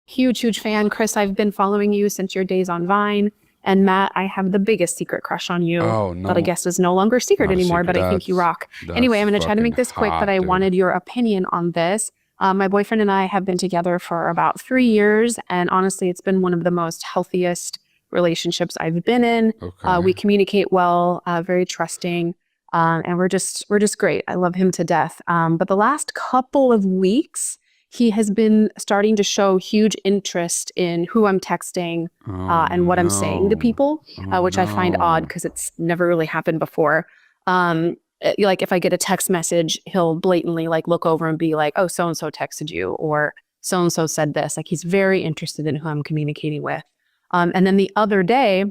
Huge, huge fan. Chris, I've been following you since your days on Vine. And Matt, I have the biggest secret crush on you Oh that I no, guess is no longer secret not a anymore, secret. but I think you rock. Anyway, That's I'm going to try to fucking make this quick, but hot, I dude. wanted your opinion on this. My boyfriend and I have been together for about 3 years, and honestly, it's been one of the most healthiest relationships I've been in. Okay. We communicate well, very trusting, and we're just great. I love him to death. But the last couple of weeks, he has been starting to show huge interest in who I'm texting Oh and what I'm saying to no. people, Oh which I find odd no. because it's never really happened before. Like if I get a text message, he'll blatantly like look over and be like, "Oh, so and so texted you," or "So and so said this." Like he's very interested in who I'm communicating with. And then the other day,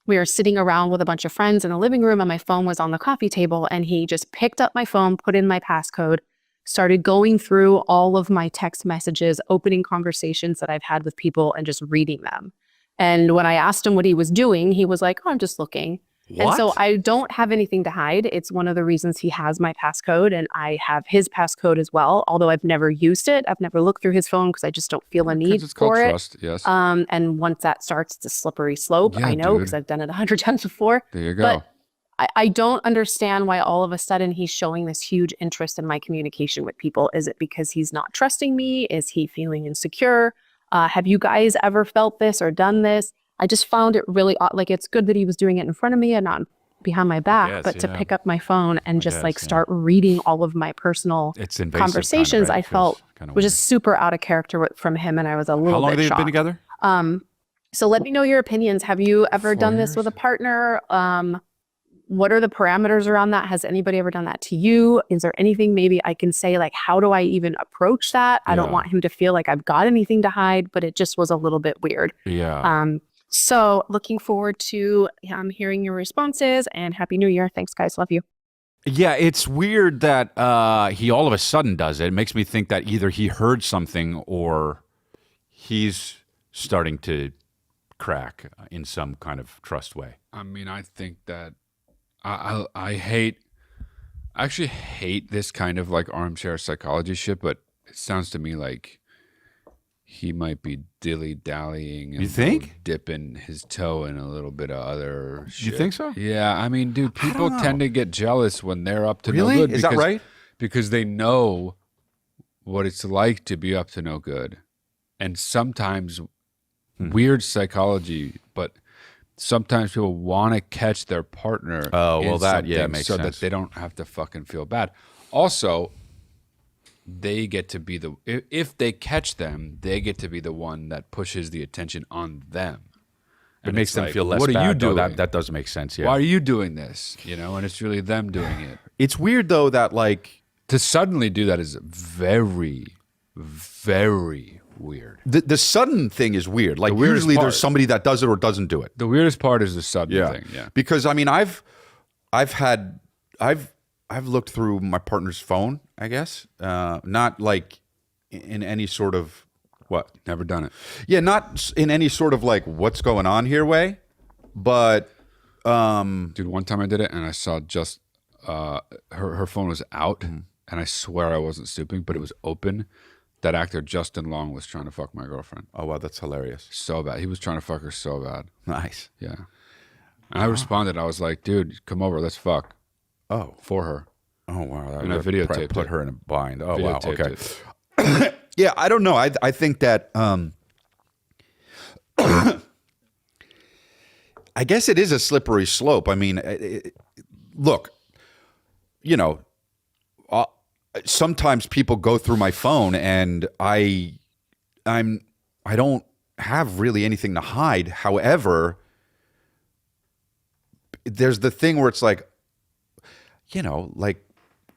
we were sitting around with a bunch of friends in the living room, and my phone was on the coffee table, and he just picked up my phone, put in my passcode, started going through all of my text messages, opening conversations that I've had with people, and just reading them. And when I asked him what he was doing, he was like, "Oh, I'm just looking." And so What? I don't have anything to hide. It's one of the reasons he has my passcode, and I have his passcode as well. Although I've never used it, I've never looked through his phone because I just don't feel a Because need it's called for it. trust. Yes. And once that starts, it's a slippery slope. Yeah, I know because dude. I've done it 100 times before. There you go. But I don't understand why all of a sudden he's showing this huge interest in my communication with people. Is it because he's not trusting me? Is he feeling insecure? Have you guys ever felt this or done this? I just found it really odd. Like, it's good that he was doing it in front of me and not behind my back, guess, but to yeah. pick up my phone and just guess, like yeah. start reading all of my personal It's invasive conversations, kind I of, right? felt Kind of was just super out of character from him, and I was a How little long bit have they shocked. been together? So let me know your opinions. Have you ever 4 done this years? with a partner? What are the parameters around that? Has anybody ever done that to you? Is there anything maybe I can say, like, how do I even approach that? I don't Yeah. want him to feel like I've got anything to hide, but it just was a little bit weird. Yeah. So looking forward to hearing your responses, and Happy New Year. Thanks, guys. Love you. Yeah, it's weird that he all of a sudden does it. It makes me think that either he heard something or he's starting to crack in some kind of trust way. I mean, I think that I actually hate this kind of like armchair psychology shit, but it sounds to me like he might be dilly-dallying and You think? dipping his toe in a little bit of other shit. You think so? Yeah, I mean, dude, people know. tend to get jealous when they're up to Really? no good. Is that right? Because they know what it's like to be up to no good. And sometimes weird psychology, but sometimes people want to catch their partner. Oh, well, in that, yeah, something makes so that sense. they don't have to fucking feel bad. Also, they get to be if they catch them, they get to be the one that pushes the attention on them. It And makes it's them like, feel less what are bad. you though. doing? That does make sense, yeah. Why are you doing this? And it's really them doing it. It's weird, though, that, like, To suddenly do that is very, very weird. the sudden thing is weird. Like, weirdest usually part- there's somebody that does it or doesn't do it. The weirdest part is the sudden thing. Yeah. Because I mean, I've looked through my partner's phone, I guess. Not like in any sort of what? Never done it. Yeah, not in any sort of like what's going on here way, but Dude, one time I did it and I saw just her phone was out, and I swear I wasn't stooping, but it was open. That actor Justin Long was trying to fuck my girlfriend oh wow, that's hilarious. so bad. He was trying to fuck her so bad. Nice. Yeah. And I responded. I was like, dude, come over, let's fuck Oh, for her. oh wow, that And I would videotaped put it. her in a bind. Oh wow, Videotaped okay. it. Yeah, I don't know. I think that I guess it is a slippery slope. I mean, look, sometimes people go through my phone and I don't have really anything to hide. However, there's the thing where it's like, like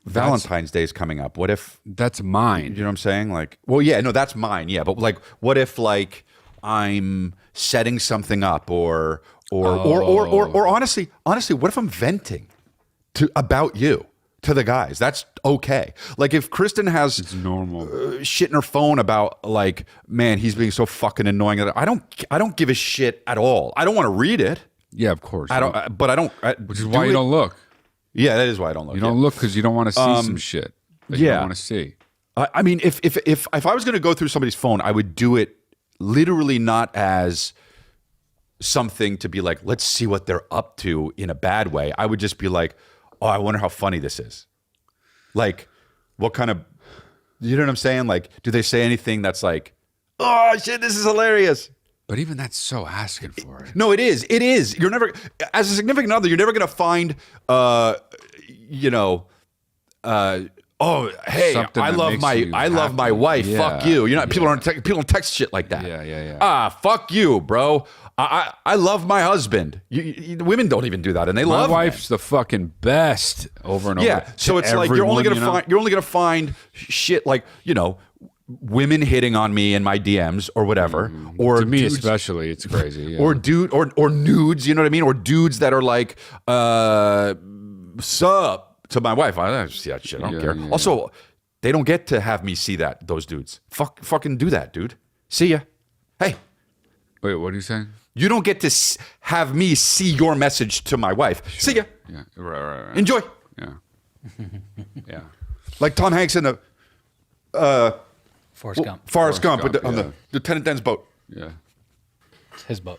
Valentine's Day is coming up. What if That's mine. you know what I'm saying? Like, well, yeah, no, that's mine. Yeah, but like, what if like I'm setting something up, or honestly, what if I'm venting about you to the guys? That's okay. Like, if Kristen has It's normal. shit in her phone about like, man, he's being so fucking annoying. I don't give a shit at all. I don't want to read it. Yeah, of course. I don't. But I don't. Which is why you don't look. Yeah, that is why I don't look. You don't look because you don't want to see some shit that you yeah. don't want to see. I mean, if I was going to go through somebody's phone, I would do it literally not as something to be like, let's see what they're up to in a bad way. I would just be like, oh, I wonder how funny this is. Like, what kind of, you know what I'm saying? Like, do they say anything that's like, oh shit, this is hilarious? But even that's so asking for it. No, it is. It is. You're never, as a significant other, you're never going to find, you know, oh, hey, Something I that love makes my, you I love my happy. wife. Yeah. Fuck you. You know, people don't text shit like that. Yeah. Ah, fuck you, bro. I love my husband. Women don't even do that, and they My love wife's the fucking best over and over. yeah. So it's like you're only gonna find shit like, you know, women hitting on me in my DMs or whatever, or to me dudes, especially, it's crazy. Yeah. or nudes. You know what I mean? Or dudes that are like, sup to my wife. I don't see that shit. I don't care. Also, they don't get to have me see that. Those dudes, fucking do that, dude. See ya. Hey. Wait, what are you saying? You don't get to have me see your message to my wife. Sure. See ya. Yeah, right. Enjoy. Yeah, yeah. Like Tom Hanks in the Forrest Gump. Forrest Gump, Gump, on the Lieutenant Dan's boat. Yeah. It's his boat.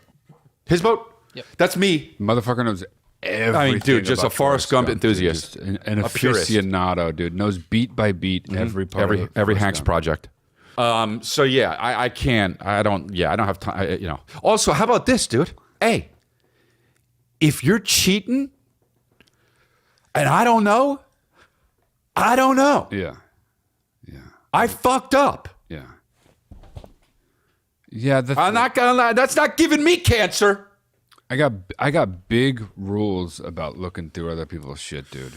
His boat? Yep. That's me. Motherfucker knows everything. I mean, dude, just a about Forrest Gump dude. enthusiast. Just an A purist. aficionado, dude. Knows beat by beat every part of Every Forrest Hanks Gump. project. So yeah, I can't. I don't have time. You know. Also, how about this, dude? Hey, if you're cheating, and I don't know. Yeah, I fucked up. yeah. Yeah, I'm not gonna lie. That's not giving me cancer. I got big rules about looking through other people's shit, dude.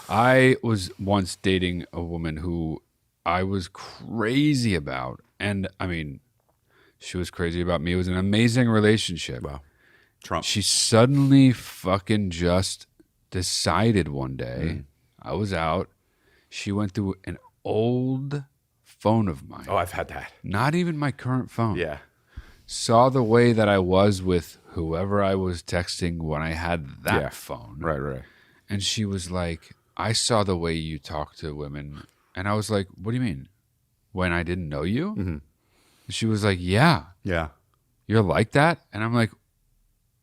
I was once dating a woman who I was crazy about, and I mean, she was crazy about me. It was an amazing relationship. Wow, Trump. She suddenly fucking just decided one day. I was out. She went through an old phone of mine. Oh, I've had that. Not even my current phone. Yeah. Saw the way that I was with whoever I was texting when I had that phone. Right. And she was like, I saw the way you talk to women. And I was like, what do you mean? When I didn't know you? Mm-hmm. She was like, yeah, you're like that? And I'm like,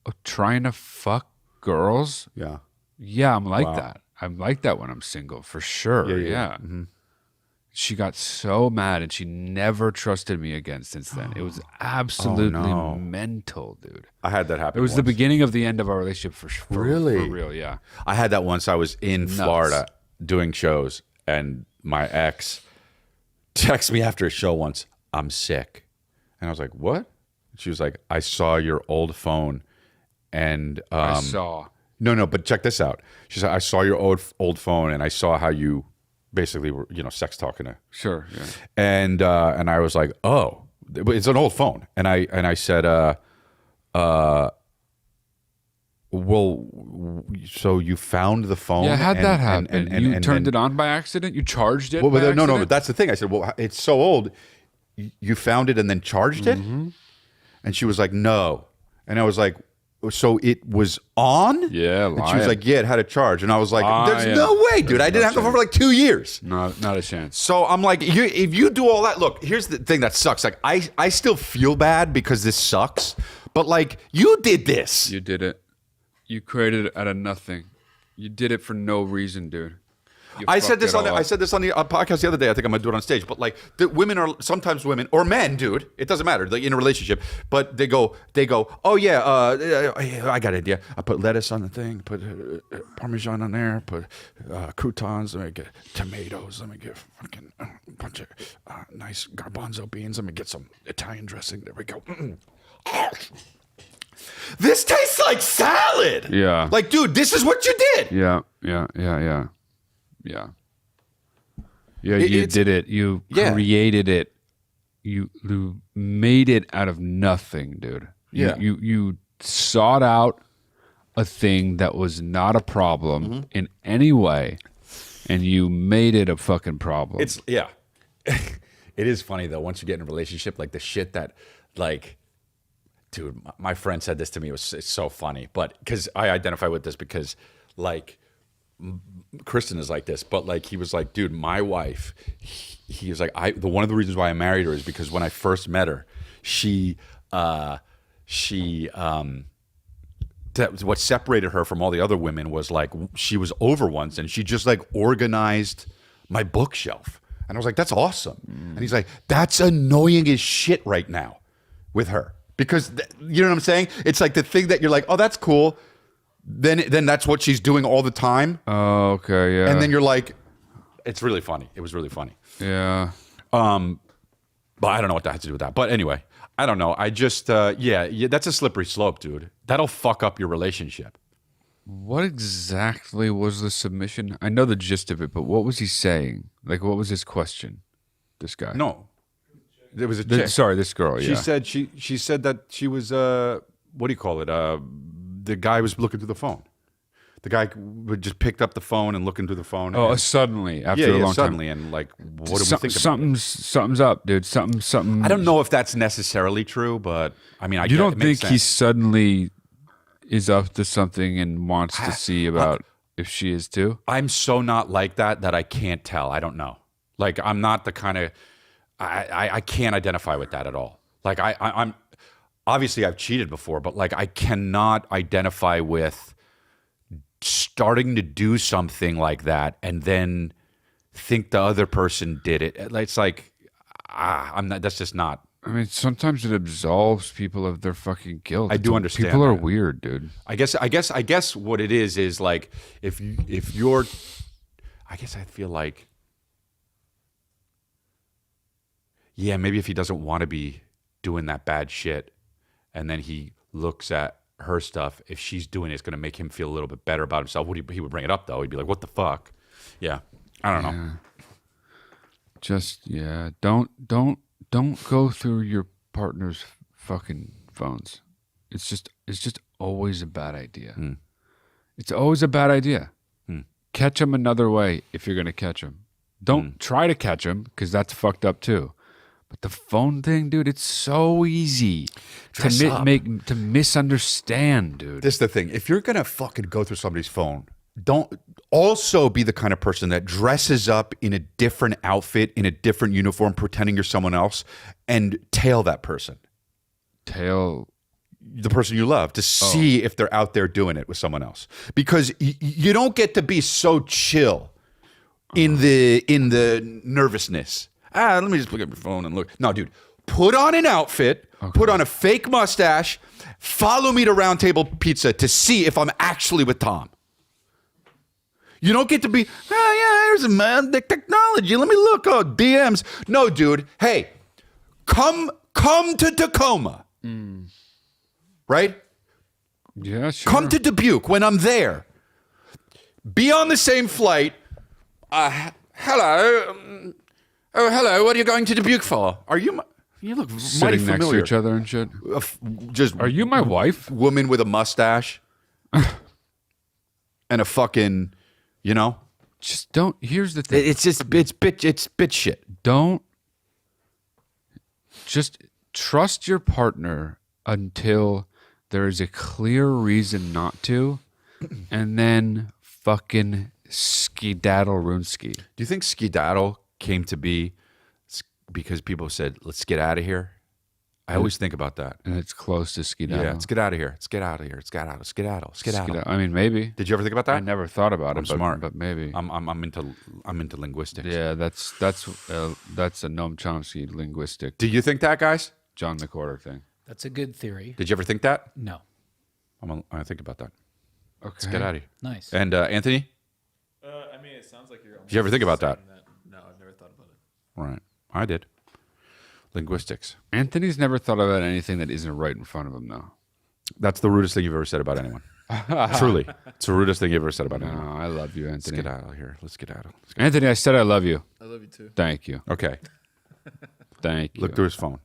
oh, trying to fuck girls? Yeah. Yeah, I'm like Wow. that. I'm like that when I'm single, for sure. Yeah. Mm-hmm. She got so mad and she never trusted me again since then. It was absolutely mental, dude. I had that happen. It was the once. beginning of the end of our relationship for Really? For real, yeah. I had that once. I was in Florida doing shows, and my ex texted me after a show once, I'm sick. And I was like, what? She was like, I saw your old phone. And I saw. No, but check this out. She said, I saw your old phone, and I saw how you basically were, sex talking to. Sure, yeah. And I was like, oh, it's an old phone. And I said, well, so you found the phone? Yeah, how'd that happen? And You turned it on by accident? You charged it Well, by no, accident? but that's the thing. I said, well, it's so old. You found it and then charged it? Mm-hmm. And she was like, no. And I was like, so it was on? Yeah, And she was lying. like, yeah, it had a charge. And I was like, there's Lying. no way, dude. I didn't have the phone for like 2 years. Not a chance. So I'm like, if you do all that, look, here's the thing that sucks. Like, I still feel bad because this sucks. But like, you did this. You did it. You created it out of nothing. You did it for no reason, dude. You I said fucked this it on all I up. said this on the podcast the other day. I think I'm gonna do it on stage. But like, the women are sometimes women or men, dude. It doesn't matter. Like in a relationship, but they go. Oh yeah, I got an idea. I put lettuce on the thing. Put Parmesan on there. Put croutons. Let me get tomatoes. Let me get fucking a bunch of nice garbanzo beans. Let me get some Italian dressing. There we go. This tastes like salad. Yeah. Like, dude, this is what you did. Yeah. You It's- did it. You Yeah. created it. You made it out of nothing, dude. Yeah. You sought out a thing that was not a problem in any way, and you made it a fucking problem. It's yeah. It is funny though. Once you get in a relationship, like the shit that, like, dude, my friend said this to me. It's so funny, but because I identify with this because, like, Kristen is like this, but like he was like, dude, my wife. He was like, one of the reasons why I married her is because when I first met her, what separated her from all the other women was like she was over once and she just like organized my bookshelf. And I was like, that's awesome. And he's like, that's annoying as shit right now with her. Because you know what I'm saying? It's like the thing that you're like, oh, that's cool. Then that's what she's doing all the time. Oh, okay, yeah. And then you're like, it's really funny. It was really funny. Yeah. But I don't know what that has to do with that. But anyway, I don't know. I just, yeah, that's a slippery slope, dude. That'll fuck up your relationship. What exactly was the submission? I know the gist of it, but what was he saying? Like, what was his question? This guy. No, there was a chick. Sorry, this girl. She said she said that she was what do you call it? The guy was looking through the phone. The guy would just picked up the phone and looking through the phone. Oh, and, suddenly after a long suddenly, time. and like, what do we think about something's up, dude. Something. I don't know if that's necessarily true, but I mean, You don't think he suddenly is up to something and wants to see about if she is too? I'm so not like that I can't tell. I don't know. Like, I'm not the kind of I can't identify with that at all. Like I'm obviously I've cheated before, but like I cannot identify with starting to do something like that and then think the other person did it. It's like I'm not. That's just not. I mean, sometimes it absolves people of their fucking guilt. I do understand. People are that. weird, dude. I guess what it is like if you're. I guess I feel like. Yeah, maybe if he doesn't want to be doing that bad shit, and then he looks at her stuff, if she's doing it, it's going to make him feel a little bit better about himself. He would bring it up though. He'd be like, "What the fuck?" Yeah, I don't know. Just don't go through your partner's fucking phones. It's just always a bad idea. It's always a bad idea. Catch them another way if you're going to catch them. Don't try to catch them because that's fucked up too. But the phone thing, dude, it's so easy to misunderstand, dude. This is the thing. If you're going to fucking go through somebody's phone, don't also be the kind of person that dresses up in a different outfit, in a different uniform, pretending you're someone else, and tail that person. Tail the person you love to see if they're out there doing it with someone else. Because you don't get to be so chill in the nervousness. Let me just pick up your phone and look. No, dude, put on an outfit, put on a fake mustache, follow me to Round Table Pizza to see if I'm actually with Tom. You don't get to be, here's a man, the technology. Let me look. Oh, DMs. No, dude. Hey, come to Tacoma. Right? Yeah, sure. Come to Dubuque when I'm there. Be on the same flight. Hello. Hello. What are you going to Dubuque for? Are you? You look mighty Sitting familiar. next to each other and shit. Just Are you my wife? Woman with a mustache and a fucking, Just don't. Here's the thing. It's bitch shit. Don't just trust your partner until there is a clear reason not to, and then fucking skedaddle runeski. Do you think skedaddle came to be because people said, let's get out of here? I always think about that. And it's close to skedaddle. Yeah, let's get out of here. Let's get out of here. Let's get out. Skedaddle. I mean, maybe. Did you ever think about that? I never thought about it. Smart, but maybe. I'm into linguistics. Yeah, that's a Noam Chomsky linguistic. Do you think that, guys? John McWhorter thing. That's a good theory. Did you ever think that? No. I'm gonna think about that. Okay. Let's get out of here. Nice. And Anthony, I mean, it sounds like you're. did you ever think about that? No, I've never thought about it. Right, I did. Linguistics. Anthony's never thought about anything that isn't right in front of him, though. That's the rudest thing you've ever said about anyone. Truly, it's the rudest thing you've ever said about No, anyone. I love you, Let's Anthony. get out of here. Let's get out of. Anthony, I said I love you. I love you too. Thank you. Okay, Thank you. look through his phone.